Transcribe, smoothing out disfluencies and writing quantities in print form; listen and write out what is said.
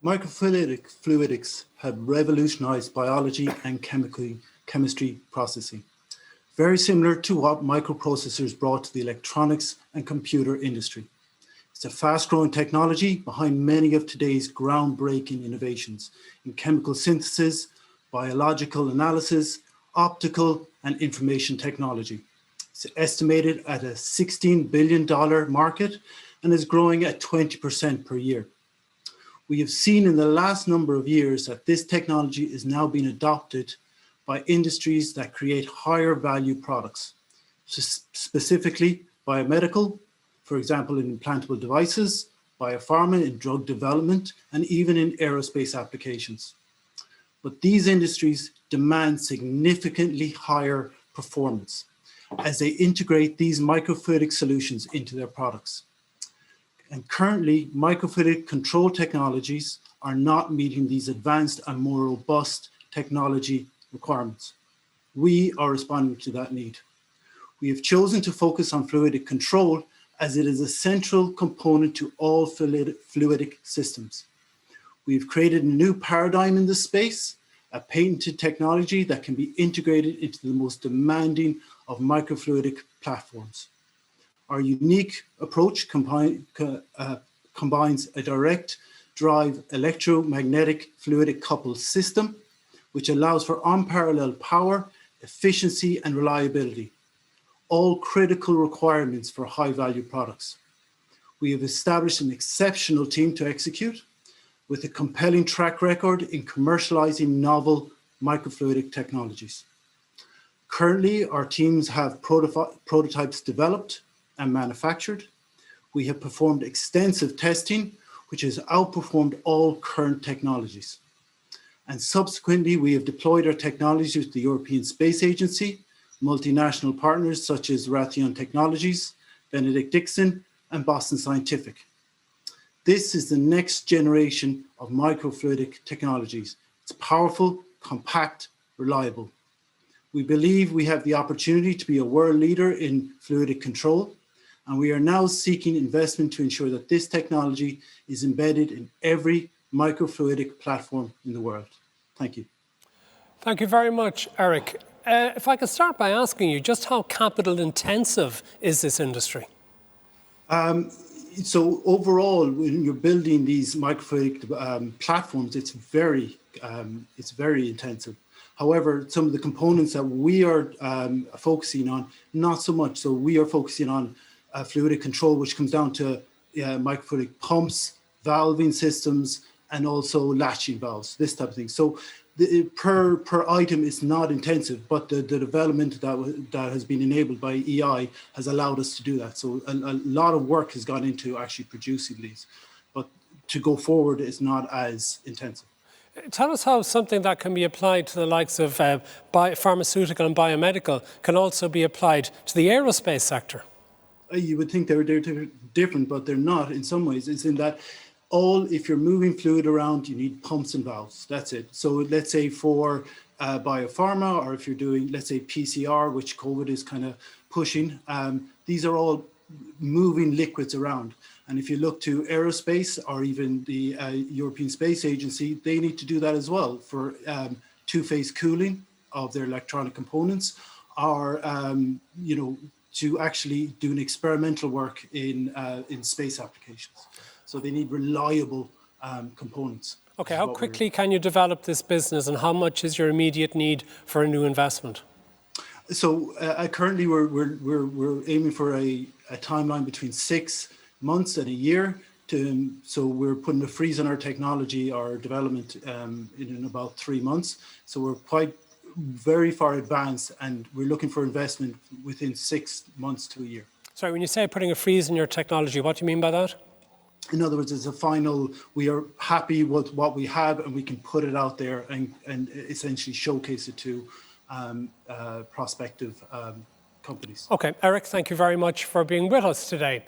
Microfluidics have revolutionized biology and chemistry processing, very similar to what microprocessors brought to the electronics and computer industry. It's a fast-growing technology behind many of today's groundbreaking innovations in chemical synthesis, biological analysis, optical and information technology. It's estimated at a $16 billion market and is growing at 20% per year. We have seen in the last number of years that this technology is now being adopted by industries that create higher value products, specifically biomedical, for example, in implantable devices, biopharma in drug development, and even in aerospace applications. But these industries demand significantly higher performance as they integrate these microfluidic solutions into their products. And currently, microfluidic control technologies are not meeting these advanced and more robust technology requirements. We are responding to that need. We have chosen to focus on fluidic control as it is a central component to all fluidic systems. We've created a new paradigm in this space, a patented technology that can be integrated into the most demanding of microfluidic platforms. Our unique approach combines a direct drive electromagnetic fluidic coupled system, which allows for unparalleled power, efficiency, and reliability, all critical requirements for high-value products. We have established an exceptional team to execute with a compelling track record in commercializing novel microfluidic technologies. Currently, our teams have prototypes developed and manufactured. We have performed extensive testing, which has outperformed all current technologies. And subsequently, we have deployed our technologies with the European Space Agency, multinational partners such as Raytheon Technologies, Benedict Dixon, and Boston Scientific. This is the next generation of microfluidic technologies. It's powerful, compact, reliable. We believe we have the opportunity to be a world leader in fluidic control, and we are now seeking investment to ensure that this technology is embedded in every microfluidic platform in the world. Thank you. Thank you very much, Eric. If I could start by asking you, just how capital intensive is this industry? So overall, when you're building these microfluidic platforms, it's very intensive. However, some of the components that we are focusing on, not so much. So we are focusing on fluidic control, which comes down to microfluidic pumps, valving systems, and also latching valves, this type of thing. So per item is not intensive, but the development that has been enabled by EI has allowed us to do that. So a lot of work has gone into actually producing these, but to go forward is not as intensive. Tell us how something that can be applied to the likes of pharmaceutical and biomedical can also be applied to the aerospace sector. You would think they're different, but they're not in some ways. It's in that if you're moving fluid around, you need pumps and valves. That's it. So let's say for biopharma, or if you're doing, let's say, PCR, which COVID is kind of pushing, these are all moving liquids around. And if you look to aerospace or even the European Space Agency, they need to do that as well for two-phase cooling of their electronic components, or to actually do an experimental work in space applications. So they need reliable components. Okay, how quickly can you develop this business, and how much is your immediate need for a new investment? So currently we're aiming for a timeline between 6 months and a year. So we're putting a freeze on our technology, our development in about 3 months. So we're very far advanced, and we're looking for investment within 6 months to a year. Sorry, when you say putting a freeze in your technology, what do you mean by that? In other words, it's a final, we are happy with what we have, and we can put it out there and essentially showcase it to prospective companies. Okay, Eric, thank you very much for being with us today.